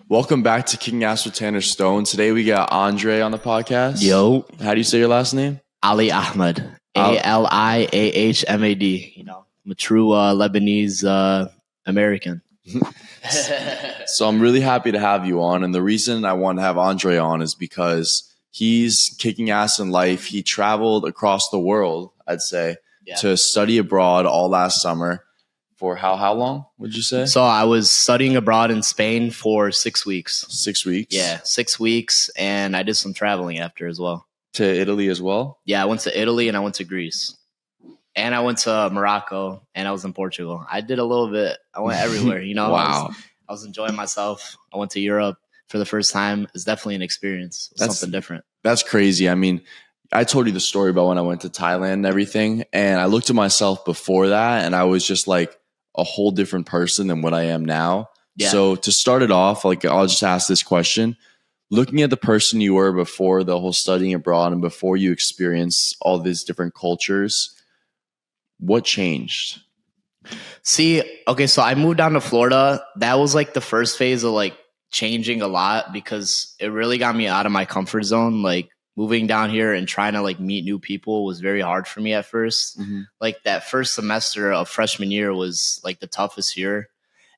Welcome back to Kicking Ass with Tanner Stone. Today we got Andre on the podcast. Yo. How do you say your last name? Ali Ahmed. Aliahmad. You know, I'm a true Lebanese American. So I'm really happy to have you on. And the reason I want to have Andre on is because he's kicking ass in life. He traveled across the world, I'd say, to study abroad all last summer. For how long would you say? So I was studying abroad in Spain for 6 weeks. 6 weeks? Yeah, 6 weeks. And I did some traveling after as well. To Italy as well? Yeah, I went to Italy and I went to Greece. And I went to Morocco and I was in Portugal. I did a little bit. I went everywhere, you know. Wow. I was enjoying myself. I went to Europe for the first time. It's definitely an experience. Something different. That's crazy. I mean, I told you the story about when I went to Thailand and everything. And I looked at myself before that and I was just like a whole different person than what I am now. Yeah. So to start it off, like I'll just ask this question. Looking at the person you were before the whole studying abroad and before you experienced all these different cultures, what changed? See, okay, so I moved down to Florida. That was like the first phase of like changing a lot because it really got me out of my comfort zone. Like moving down here and trying to like meet new people was very hard for me at first. Mm-hmm. Like that first semester of freshman year was like the toughest year.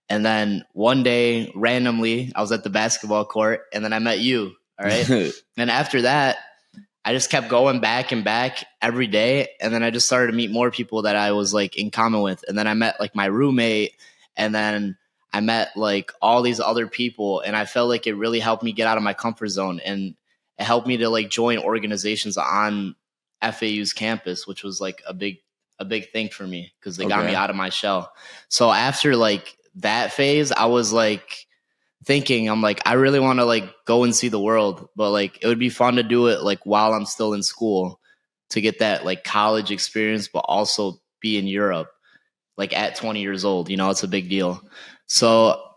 And then one day, randomly, I was at the basketball court and then I met you. All right. And after that, I just kept going back and back every day. And then I just started to meet more people that I was like in common with. And then I met like my roommate and then I met like all these other people. And I felt like it really helped me get out of my comfort zone. And it helped me to like join organizations on FAU's campus, which was like a big thing for me because they got me out of my shell. So after like that phase, I was like thinking, I'm like, I really want to like go and see the world, but like it would be fun to do it like while I'm still in school to get that like college experience, but also be in Europe like at 20 years old. You know, it's a big deal. So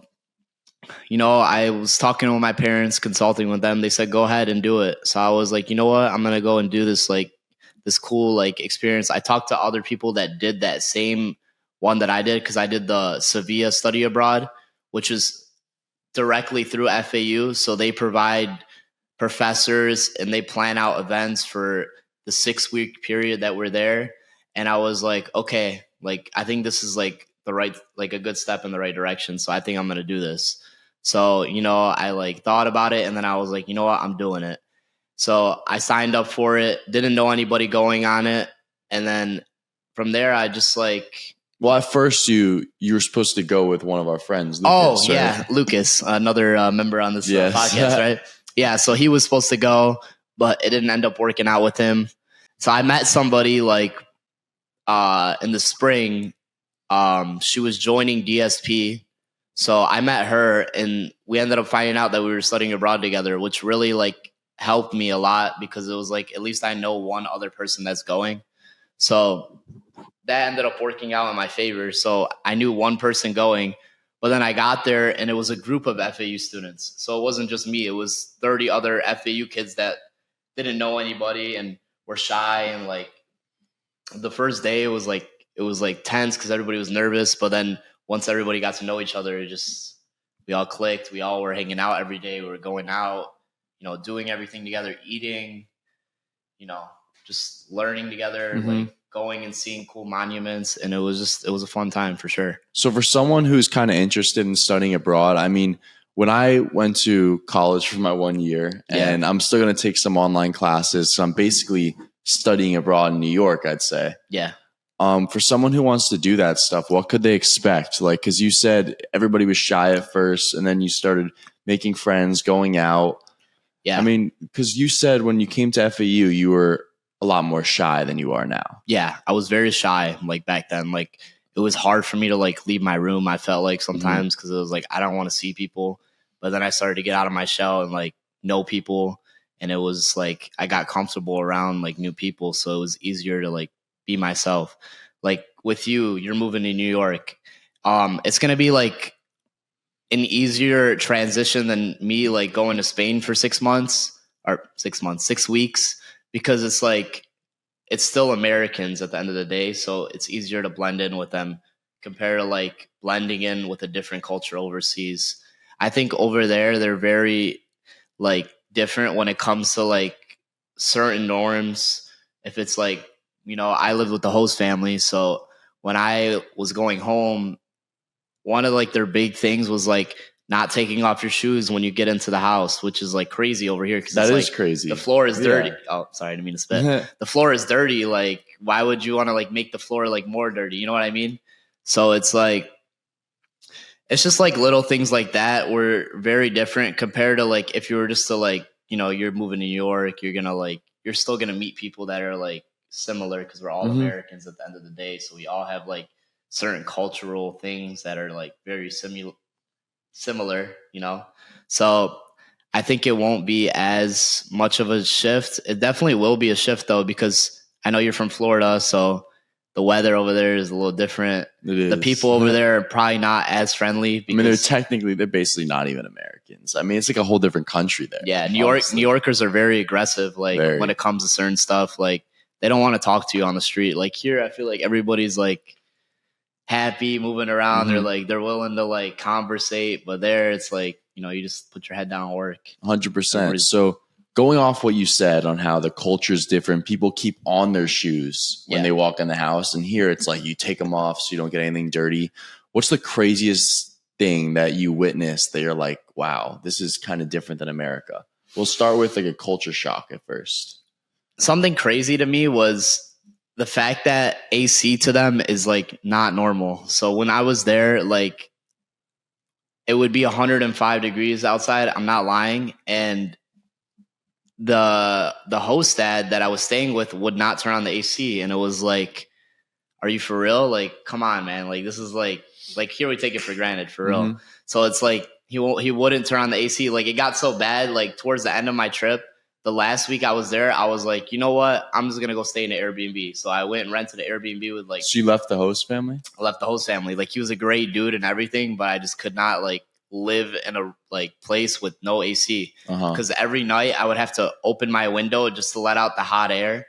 you know, I was talking with my parents, consulting with them. They said, go ahead and do it. So I was like, you know what? I'm going to go and do this, like this cool, like experience. I talked to other people that did that same one that I did. Cause I did the Sevilla study abroad, which is directly through FAU. So they provide professors and they plan out events for the 6-week period that we're there. And I was like, okay, like, I think this is like the right, like a good step in the right direction. So I think I'm going to do this. So, you know, I like thought about it and then I was like, you know what, I'm doing it. So I signed up for it, didn't know anybody going on it. And then from there, I just like. Well, at first you were supposed to go with one of our friends. Lucas, right? Yeah, Lucas, another member on this podcast, right? Yeah, so he was supposed to go, but it didn't end up working out with him. So I met somebody like in the spring. She was joining DSP. So I met her and we ended up finding out that we were studying abroad together, which really like helped me a lot because it was like, at least I know one other person that's going. So that ended up working out in my favor. So I knew one person going, but then I got there and it was a group of FAU students. So it wasn't just me. It was 30 other FAU kids that didn't know anybody and were shy. And like the first day it was like tense because everybody was nervous. But then once everybody got to know each other, we all clicked. We all were hanging out every day. We were going out, you know, doing everything together, eating, you know, just learning together, like going and seeing cool monuments. And it was a fun time for sure. So for someone who's kind of interested in studying abroad, I mean, when I went to college for my 1 year and I'm still going to take some online classes, so I'm basically studying abroad in New York, I'd say. Yeah. For someone who wants to do that stuff, what could they expect? Like, because you said everybody was shy at first and then you started making friends, going out. Yeah. I mean, because you said when you came to FAU, you were a lot more shy than you are now. Yeah, I was very shy like back then. Like it was hard for me to like leave my room. I felt like sometimes because it was like, I don't want to see people. But then I started to get out of my shell and like know people. And it was like, I got comfortable around like new people. So it was easier to like be myself. Like with you're moving to New York. It's going to be like an easier transition than me like going to Spain for 6 weeks, because it's like, it's still Americans at the end of the day. So it's easier to blend in with them compared to like blending in with a different culture overseas. I think over there they're very like different when it comes to like certain norms. If it's like, I lived with the host family, so when I was going home, one of like their big things was like not taking off your shoes when you get into the house, which is like crazy over here because That it's is like crazy. the floor is dirty. Oh, sorry, I didn't mean to spit. The floor is dirty. Like, why would you want to like make the floor like more dirty? You know what I mean? So it's like, it's just like little things like that were very different compared to like if you were just to like, you're moving to New York, you're still gonna meet people that are like similar because we're all Americans at the end of the day. So we all have like certain cultural things that are like very similar. So I think it won't be as much of a shift. It definitely will be a shift though, because I know you're from Florida, so the weather over there is a little different. It is. The people over there are probably not as friendly. Because, they're basically not even Americans. I mean, it's like a whole different country there. Yeah, New Yorkers are very aggressive. Like when it comes to certain stuff, like they don't want to talk to you on the street. Like here, I feel like everybody's like happy moving around. They're willing to like conversate, but there it's like, you just put your head down and work. 100%. So going off what you said on how the culture is different, people keep on their shoes when they walk in the house. And here it's like you take them off so you don't get anything dirty. What's the craziest thing that you witnessed that you're like, wow, this is kind of different than America? We'll start with like a culture shock at first. Something crazy to me was the fact that AC to them is like not normal. So when I was there, like it would be 105 degrees outside. I'm not lying. And the host dad that I was staying with would not turn on the AC, and it was like, are you for real? Like, come on, man. Like, this is like here we take it for granted, for real. So it's like he wouldn't turn on the AC. Like it got so bad, like towards the end of my trip, the last week I was there, I was like, you know what? I'm just gonna go stay in an Airbnb. So I went and rented an Airbnb with like. So you left the host family? I left the host family. Like he was a great dude and everything, but I just could not like live in a like place with no AC because every night I would have to open my window just to let out the hot air,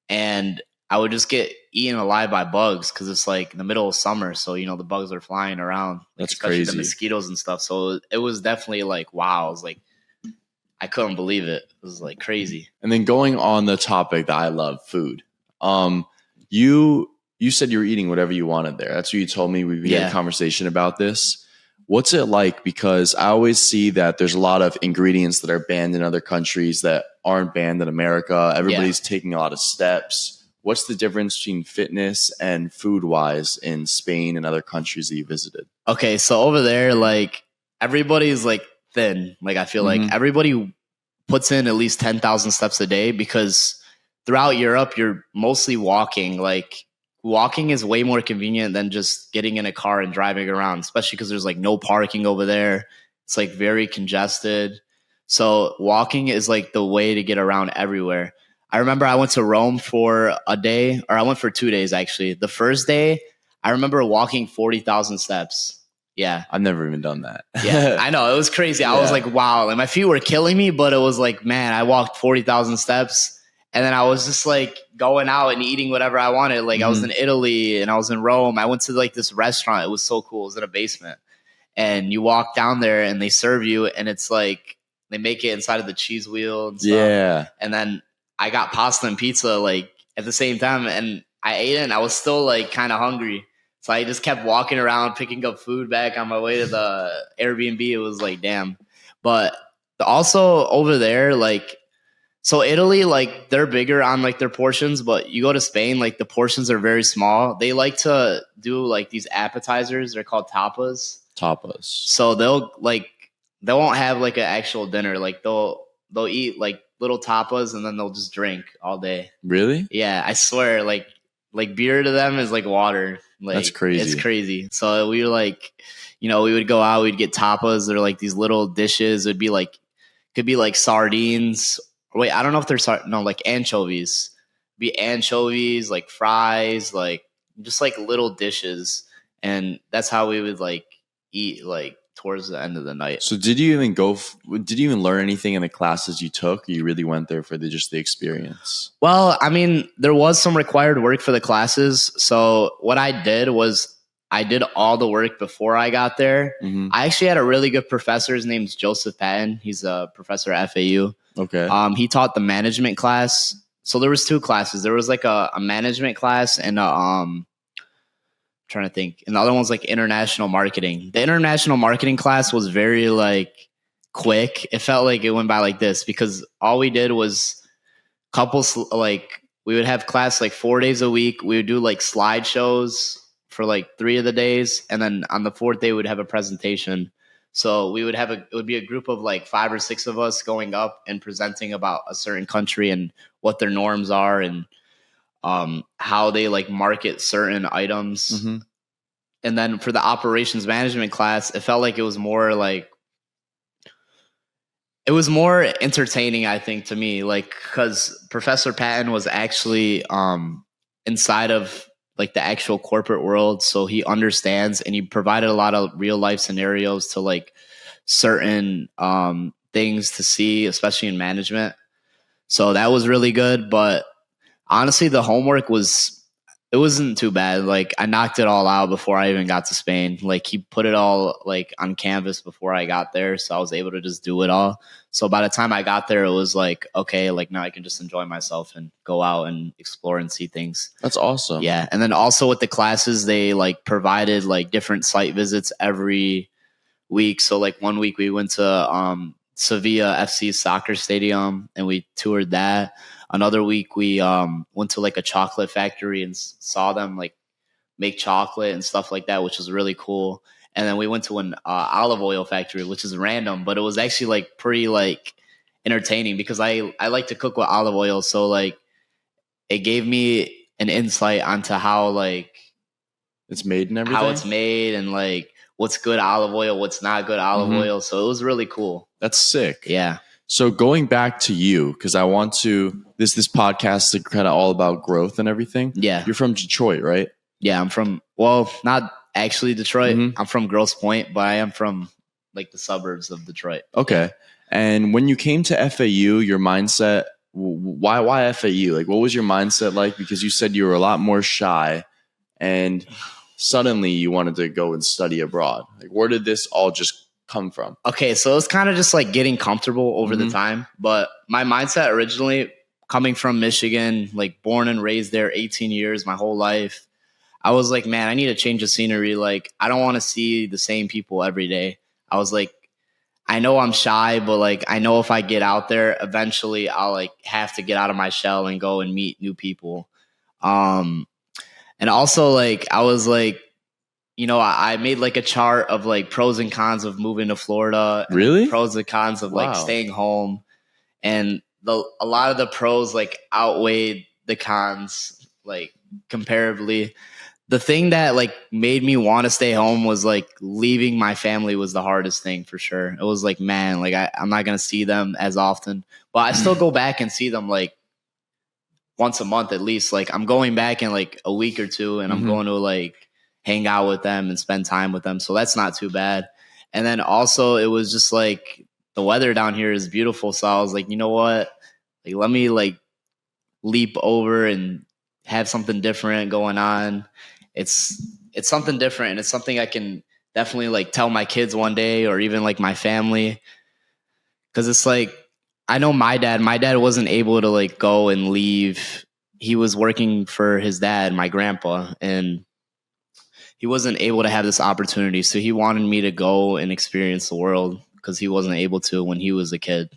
and I would just get eaten alive by bugs because it's like in the middle of summer, so the bugs are flying around. Like, that's especially crazy. The mosquitoes and stuff. So it was definitely like wow. I was like, I couldn't believe it. It was like crazy. And then going on the topic that I love, food. You said you were eating whatever you wanted there. That's what you told me. We had a conversation about this. What's it like? Because I always see that there's a lot of ingredients that are banned in other countries that aren't banned in America. Everybody's taking a lot of steps. What's the difference between fitness and food-wise in Spain and other countries that you visited? Okay, so over there, like everybody's like thin. Like I feel like everybody puts in at least 10,000 steps a day because throughout Europe, you're mostly walking. Like walking is way more convenient than just getting in a car and driving around, especially because there's like no parking over there. It's like very congested. So walking is like the way to get around everywhere. I remember I went to Rome for a day, or I went for 2 days actually. The first day, I remember walking 40,000 steps. Yeah. I've never even done that. Yeah, I know. It was crazy. I was like, wow. Like my feet were killing me, but it was like, man, I walked 40,000 steps. And then I was just like going out and eating whatever I wanted. Like I was in Italy and I was in Rome. I went to like this restaurant. It was so cool. It was in a basement. And you walk down there and they serve you. And it's like they make it inside of the cheese wheel and stuff. Yeah. And then I got pasta and pizza like at the same time. And I ate it and I was still like kind of hungry. So I just kept walking around, picking up food back on my way to the Airbnb. It was like, damn. But also over there, like, so Italy, like they're bigger on like their portions, but you go to Spain, like the portions are very small. They like to do like these appetizers. They're called tapas. Tapas. So they won't have like an actual dinner. Like they'll eat like little tapas and then they'll just drink all day. Really? Yeah, I swear. Like beer to them is like water. Like, that's crazy. It's crazy. So we were like, we would go out, we'd get tapas. They're like these little dishes. It'd be like, could be like sardines. Wait, I don't know if they're like anchovies. Be anchovies, like fries, like just like little dishes, and that's how we would like eat like towards the end of the night. So did you even learn anything in the classes you took, or you really went there for just the experience? Well, I mean, there was some required work for the classes. So what I did was I did all the work before I got there. Mm-hmm. I actually had a really good professor. His name's Joseph Patton. He's a professor at FAU. Okay. He taught the management class. So there was 2 classes. There was like a management class and trying to think. And the other one's like international marketing. The international marketing class was very like quick. It felt like it went by like this because all we did was like we would have class like 4 days a week. We would do like slideshows for like 3 of the days. And then on the 4th day, we'd have a presentation. So we would it would be a group of like 5 or 6 of us going up and presenting about a certain country and what their norms are and how they like market certain items. Mm-hmm. And then for the operations management class, it felt like it was more entertaining, I think, to me, like, because Professor Patton was actually inside of like the actual corporate world. So he understands and he provided a lot of real life scenarios to like certain things to see, especially in management. So that was really good. But honestly, the homework it wasn't too bad. Like I knocked it all out before I even got to Spain. Like he put it all like on canvas before I got there. So I was able to just do it all. So by the time I got there, it was like, okay, like now I can just enjoy myself and go out and explore and see things. That's awesome. Yeah. And then also with the classes, they like provided like different site visits every week. So like one week we went to Sevilla FC soccer stadium and we toured that. Another week we went to like a chocolate factory and saw them like make chocolate and stuff like that, which was really cool. And then we went to an olive oil factory, which is random, but it was actually like pretty like entertaining because I like to cook with olive oil. So like it gave me an insight onto how like it's made and everything. How it's made and like what's good olive oil, what's not good olive oil. So it was really cool. That's sick. Yeah. So going back to you, because I want to this podcast is kind of all about growth and everything. Yeah. You're from Detroit, right? Yeah, I'm from not actually Detroit. I'm from Grosse Pointe, but I am from like the suburbs of Detroit. Okay. And when you came to FAU, your mindset, why FAU? Like what was your mindset like? Because you said you were a lot more shy and suddenly you wanted to go and study abroad. Like where did this all just come from? Okay, so it's kind of just like getting comfortable over the time. But my mindset originally coming from Michigan, like born and raised there 18 years, my whole life. I was like, man, I need to change the scenery. Like, I don't want to see the same people every day. I was like, I know I'm shy, but like, I know if I get out there, eventually I'll like have to get out of my shell and go and meet new people. And also like, I was like, you know, I made like a chart of like pros and cons of moving to Florida. Really? Pros and cons of like staying home. And a lot of the pros like outweighed the cons, like comparably. The thing that like made me want to stay home was like leaving my family was the hardest thing for sure. It was like, man, like I'm not going to see them as often, but I still go back and see them like once a month at least. Like I'm going back in like a week or two and I'm going to like hang out with them and spend time with them. So that's not too bad. And then also it was just like the weather down here is beautiful. So I was like, you know what? Like, let me like leap over and have something different going on. It's something different and it's something I can definitely like tell my kids one day or even like my family. Cause it's like, I know my dad wasn't able to like go and leave. He was working for his dad, my grandpa, and he wasn't able to have this opportunity. So he wanted me to go and experience the world because he wasn't able to when he was a kid.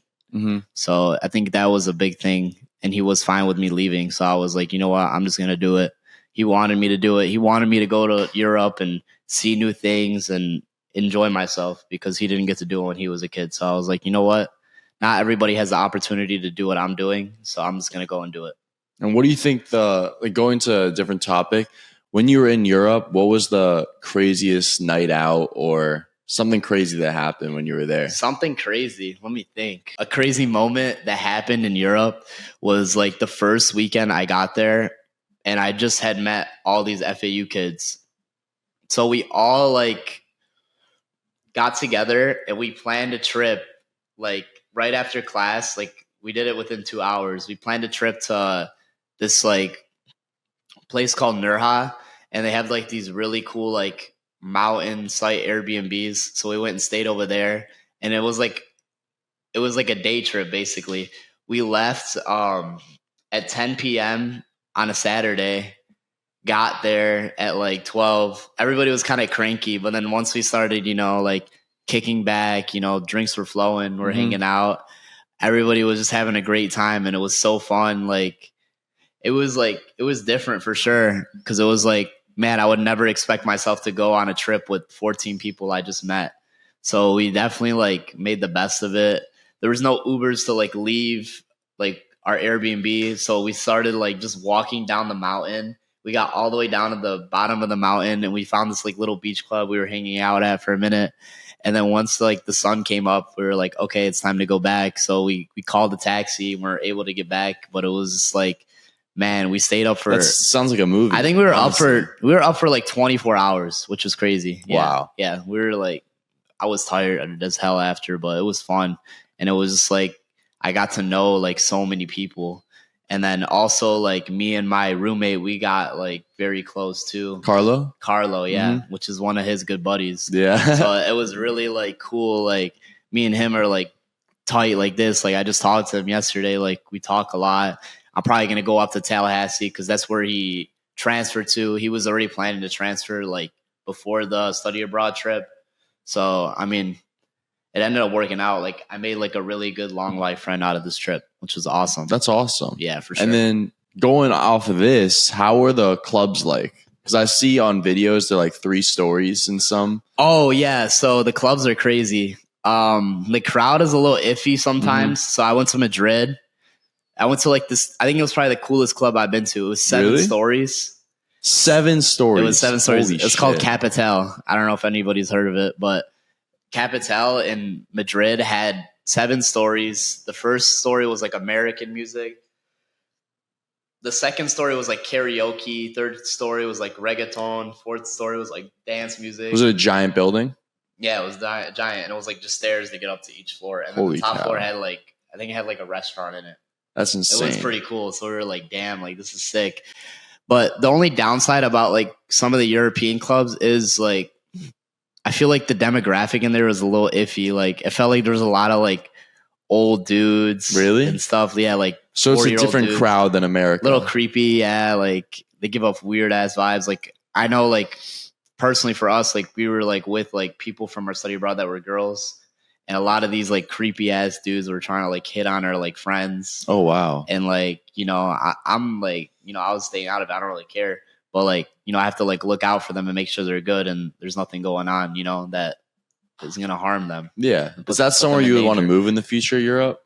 So I think that was a big thing. And he was fine with me leaving. So I was like, you know what? I'm just going to do it. He wanted me to do it. He wanted me to go to Europe and see new things and enjoy myself because he didn't get to do it when he was a kid. So I was like, you know what? Not everybody has the opportunity to do what I'm doing. So I'm just going to go and do it. And what do you think going to a different topic, when you were in Europe, what was the craziest night out or something crazy that happened when you were there? Something crazy. Let me think. A crazy moment that happened in Europe was like the first weekend I got there and I just had met all these FAU kids. So we all like got together and we planned a trip like right after class. Like we did it within 2 hours. We planned a trip to this like place called Nurha. and they have like these really cool like mountain site Airbnbs. So we went and stayed over there, and it was like a day trip basically. We left at 10 p.m. on a Saturday, got there at like 12. Everybody was kind of cranky, but then once we started, like kicking back, drinks were flowing, we're hanging out. Everybody was just having a great time, and it was so fun. Like it was different for sure, because it was like, man, I would never expect myself to go on a trip with 14 people I just met. So we definitely like made the best of it. There was no Ubers to like leave like our Airbnb, so we started like just walking down the mountain. We got all the way down to the bottom of the mountain, and we found this like little beach club we were hanging out at for a minute. And then once like the sun came up, we were like, okay, it's time to go back. So we called a taxi and we were able to get back. But it was just like, man, we stayed up for. That sounds like a movie. I think we were up for like 24 hours, which was crazy. Yeah. Wow. Yeah, we were like, I was tired as hell after, but it was fun, and it was just like I got to know like so many people. And then also like me and my roommate, we got like very close too. Carlo, yeah, which is one of his good buddies. Yeah. So it was really like cool. Like me and him are like tight like this. Like I just talked to him yesterday. Like we talk a lot. I'm probably going to go up to Tallahassee because that's where he transferred to. He was already planning to transfer like before the study abroad trip. So, I mean, it ended up working out. Like I made like a really good long life friend out of this trip, which was awesome. That's awesome. Yeah, for sure. And then going off of this, how were the clubs like? Because I see on videos they're like 3 stories and some. Oh yeah, so the clubs are crazy. The crowd is a little iffy sometimes. So I went to Madrid. I went to like this. I think it was probably the coolest club I've been to. It was 7 stories. 7 stories. It was 7 stories. Holy It's called Capital. I don't know if anybody's heard of it, but Capital in Madrid had 7 stories. The first story was like American music. The second story was like karaoke. Third story was like reggaeton. Fourth story was like dance music. Was it a giant building? Yeah, it was giant, and it was like just stairs to get up to each floor. And then the top floor had like, I think it had like a restaurant in it. That's insane. It was pretty cool. So we were like, damn, like this is sick. But the only downside about like some of the European clubs is like, I feel like the demographic in there was a little iffy. Like it felt like there was a lot of like old dudes, really, and stuff. Yeah, like so it's a different dudes. Crowd than America. A little creepy, yeah. Like they give off weird ass vibes. Like I know, like personally for us, like we were like with like people from our study abroad that were girls, and a lot of these like creepy ass dudes were trying to like hit on our like friends. Oh wow! And like I'm like I was staying out of it. I don't really care. But like, I have to like look out for them and make sure they're good and there's nothing going on, that is going to harm them. Yeah. Is that somewhere you would want to move in the future, Europe?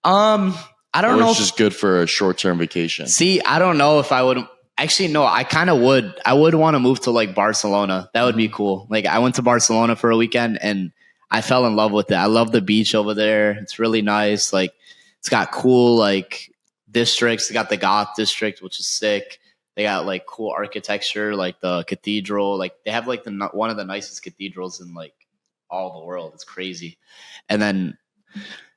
I don't know. It's just good for a short-term vacation. See, I don't know if I would. Actually, no, I kind of would. I would want to move to like Barcelona. That would be cool. Like I went to Barcelona for a weekend and I fell in love with it. I love the beach over there. It's really nice. Like it's got cool like districts. They got the Goth district, which is sick. They got like cool architecture, like the cathedral. Like they have like one of the nicest cathedrals in like all the world. It's crazy. And then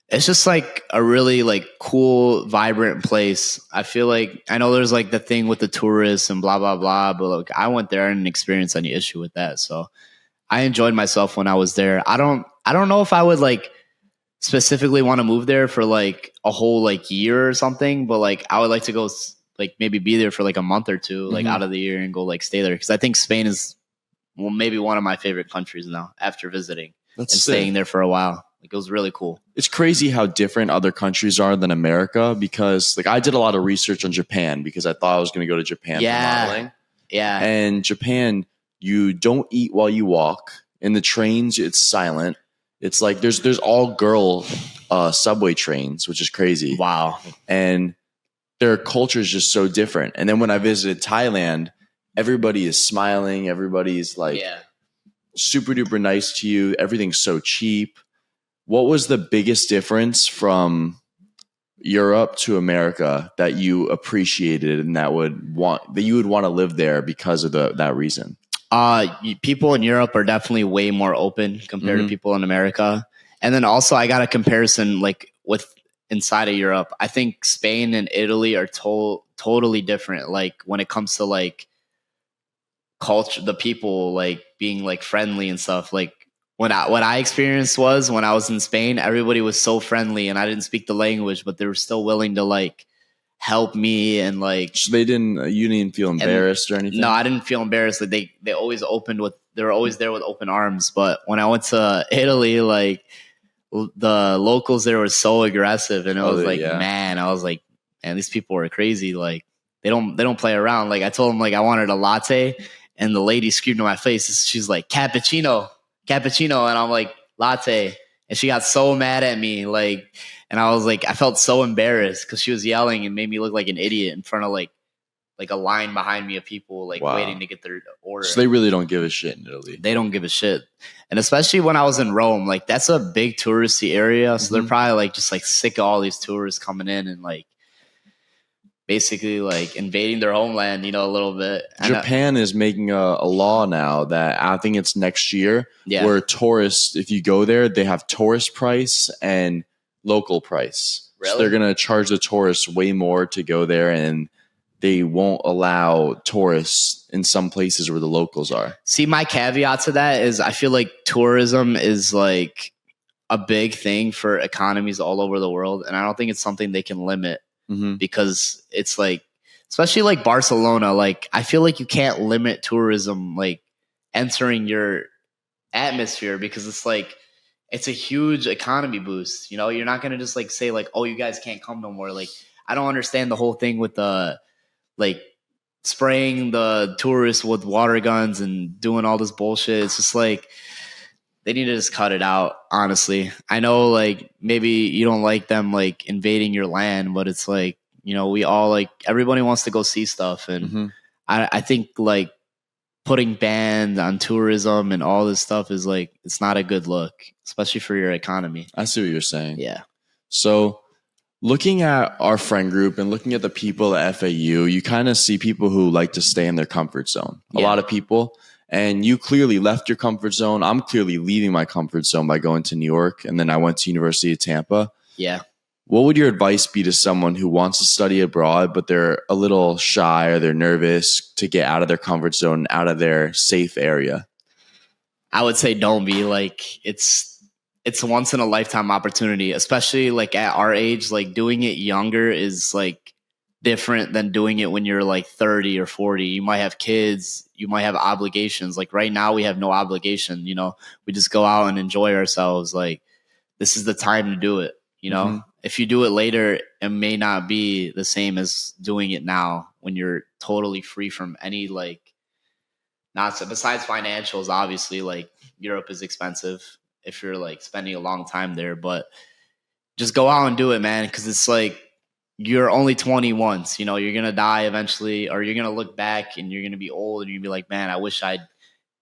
it's just like a really like cool, vibrant place. I feel like I know there's like the thing with the tourists and blah blah blah, but like I went there and didn't experience any issue with that. So I enjoyed myself when I was there. I don't know if I would like specifically want to move there for like a whole like year or something, but like I would like to go like maybe be there for like a month or two, like out of the year and go like stay there. Cause I think Spain is maybe one of my favorite countries now after visiting and staying there for a while. Like it was really cool. It's crazy how different other countries are than America because like I did a lot of research on Japan because I thought I was going to go to Japan for modeling. Yeah. And Japan, you don't eat while you walk. In the trains, it's silent. It's like there's all girl subway trains, which is crazy. Wow. And their culture is just so different. And then when I visited Thailand, everybody is smiling. Everybody's like super duper nice to you. Everything's so cheap. What was the biggest difference from Europe to America that you appreciated and that you would want to live there because of that reason? People in Europe are definitely way more open compared to people in America. And then also I got a comparison like with inside of Europe. I think Spain and Italy are totally different. Like when it comes to like culture, the people like being like friendly and stuff. Like what I experienced was when I was in Spain, everybody was so friendly, and I didn't speak the language, but they were still willing to like help me and like. So you didn't feel embarrassed or anything? No, I didn't feel embarrassed. Like they always they were always there with open arms. But when I went to Italy, like the locals there were so aggressive, and it was like, man, I was like, man, these people are crazy. Like they don't play around. Like I told them like I wanted a latte, and the lady screamed in my face. She's like, cappuccino, cappuccino, and I'm like, latte, and she got so mad at me, like, and I was like, I felt so embarrassed because she was yelling and made me look like an idiot in front of like a line behind me of people like waiting to get their order. So they really don't give a shit in Italy. They don't give a shit. And especially when I was in Rome, like that's a big touristy area. So they're probably like just like sick of all these tourists coming in and like basically like invading their homeland, you know, a little bit. Japan is making a law now that I think it's next year where tourists, if you go there, they have tourist price and local price. Really? So they're going to charge the tourists way more to go there, and they won't allow tourists in some places where the locals are. See, my caveat to that is I feel like tourism is like a big thing for economies all over the world. And I don't think it's something they can limit because it's like, especially like Barcelona, like I feel like you can't limit tourism, like entering your atmosphere, because it's like, it's a huge economy boost. You know, you're not going to just like say like, oh, you guys can't come no more. Like, I don't understand the whole thing with the, like spraying the tourists with water guns and doing all this bullshit. It's just like they need to just cut it out, honestly. I know like maybe you don't like them like invading your land, but it's like, you know, we all like everybody wants to go see stuff. And I think like putting bans on tourism and all this stuff is like, it's not a good look, especially for your economy. I see what you're saying. Yeah. So looking at our friend group and looking at the people at FAU, you kind of see people who like to stay in their comfort zone. A lot of people. And you clearly left your comfort zone. I'm clearly leaving my comfort zone by going to New York. And then I went to University of Tampa. Yeah. What would your advice be to someone who wants to study abroad, but they're a little shy or they're nervous to get out of their comfort zone, out of their safe area? I would say don't be. Like it's a once in a lifetime opportunity, especially like at our age. Like doing it younger is like different than doing it when you're like 30 or 40. You might have kids, you might have obligations. Like right now we have no obligation, you know, we just go out and enjoy ourselves. Like this is the time to do it, you know. If you do it later, it may not be the same as doing it now when you're totally free from any like, not so, besides financials, obviously like Europe is expensive if you're like spending a long time there, but just go out and do it, man. Cause it's like, you're only 20 once, you know, you're going to die eventually, or you're going to look back and you're going to be old and you'll be like, man, I wish I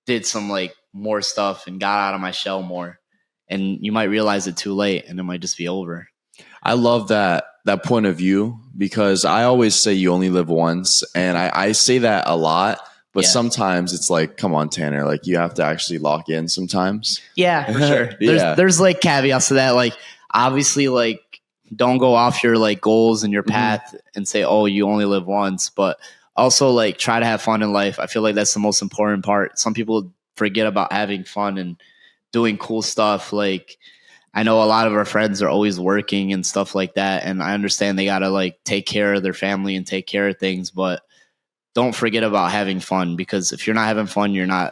did some like more stuff and got out of my shell more. And you might realize it too late and it might just be over. I love that point of view, because I always say you only live once. And I say that a lot, but sometimes it's like, come on, Tanner, like you have to actually lock in sometimes. Yeah, for sure. There's like caveats to that. Like obviously like don't go off your like goals and your path and say, oh, you only live once, but also like try to have fun in life. I feel like that's the most important part. Some people forget about having fun and doing cool stuff. Like I know a lot of our friends are always working and stuff like that. And I understand they got to like take care of their family and take care of things, but don't forget about having fun, because if you're not having fun, you're going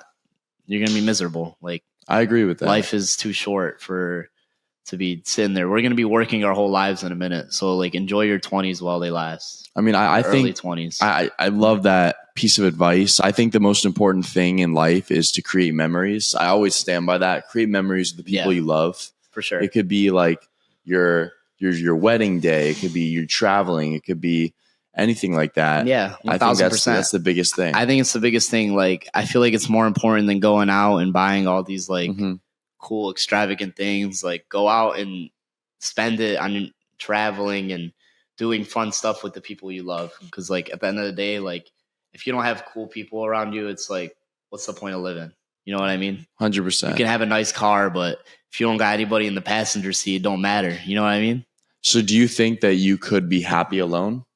to be miserable. Like I agree with that. Life is too short to be sitting there. We're going to be working our whole lives in a minute. So like enjoy your 20s while they last. I mean, I think early 20s. I love that piece of advice. I think the most important thing in life is to create memories. I always stand by that. Create memories with the people you love. For sure. It could be like your wedding day. It could be you traveling. It could be anything like that. Yeah, 1,000%. I think that's the biggest thing. I think it's the biggest thing. Like I feel like it's more important than going out and buying all these like cool, extravagant things. Like go out and spend it on traveling and doing fun stuff with the people you love. Because like at the end of the day, like if you don't have cool people around you, it's like, what's the point of living? You know what I mean? 100%. You can have a nice car, but if you don't got anybody in the passenger seat, it don't matter. You know what I mean? So do you think that you could be happy alone?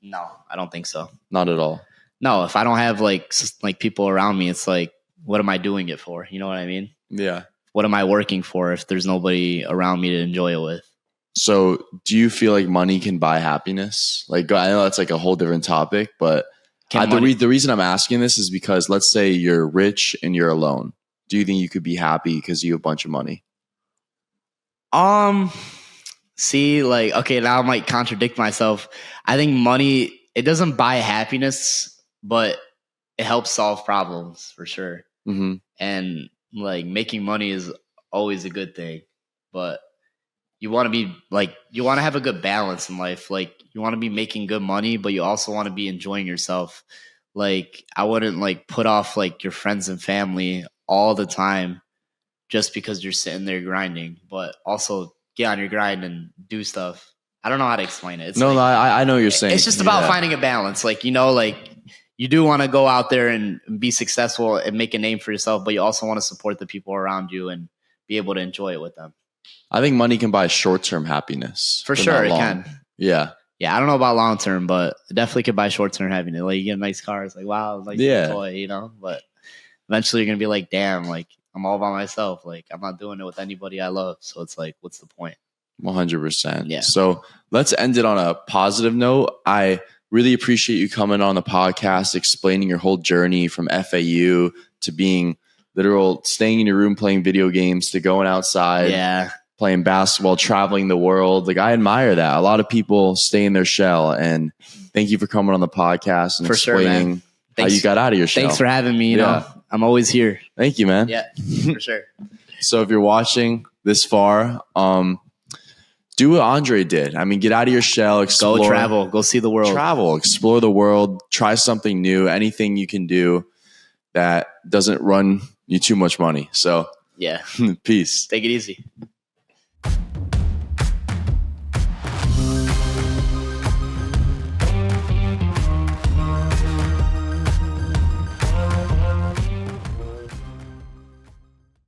No, I don't think so. Not at all. No, if I don't have like people around me, it's like, what am I doing it for? You know what I mean? Yeah. What am I working for if there's nobody around me to enjoy it with? So do you feel like money can buy happiness? Like, I know that's like a whole different topic, but the reason I'm asking this is because let's say you're rich and you're alone. Do you think you could be happy because you have a bunch of money? See, like, okay, now I might contradict myself. I think money, it doesn't buy happiness, but it helps solve problems for sure. Mm-hmm. And like making money is always a good thing, but you want to be like, you want to have a good balance in life. Like you want to be making good money, but you also want to be enjoying yourself. Like I wouldn't like put off like your friends and family all the time just because you're sitting there grinding, but also get on your grind and do stuff. I don't know how to explain it. It's no, I know what you're saying. It's just about finding a balance. Like, you know, like you do want to go out there and be successful and make a name for yourself, but you also want to support the people around you and be able to enjoy it with them. I think money can buy short-term happiness. For sure, it can. Yeah. Yeah, I don't know about long-term, but it definitely can buy short-term happiness. Like you get a nice car, it's like, wow, nice toy, you know? But eventually you're going to be like, damn, like I'm all by myself. Like I'm not doing it with anybody I love. So it's like, what's the point? 100%. Yeah. So let's end it on a positive note. I really appreciate you coming on the podcast, explaining your whole journey from FAU to being literal, staying in your room, playing video games, to going outside, playing basketball, traveling the world. Like I admire that. A lot of people stay in their shell, and thank you for coming on the podcast and explaining how you got out of your shell. Thanks for having me. You know, I'm always here. Thank you, man. Yeah, for sure. So if you're watching this far, do what Andre did. I mean, get out of your shell, explore. Go travel. Go see the world. Travel, explore the world. Try something new. Anything you can do that doesn't run you too much money. So, yeah. Peace. Take it easy.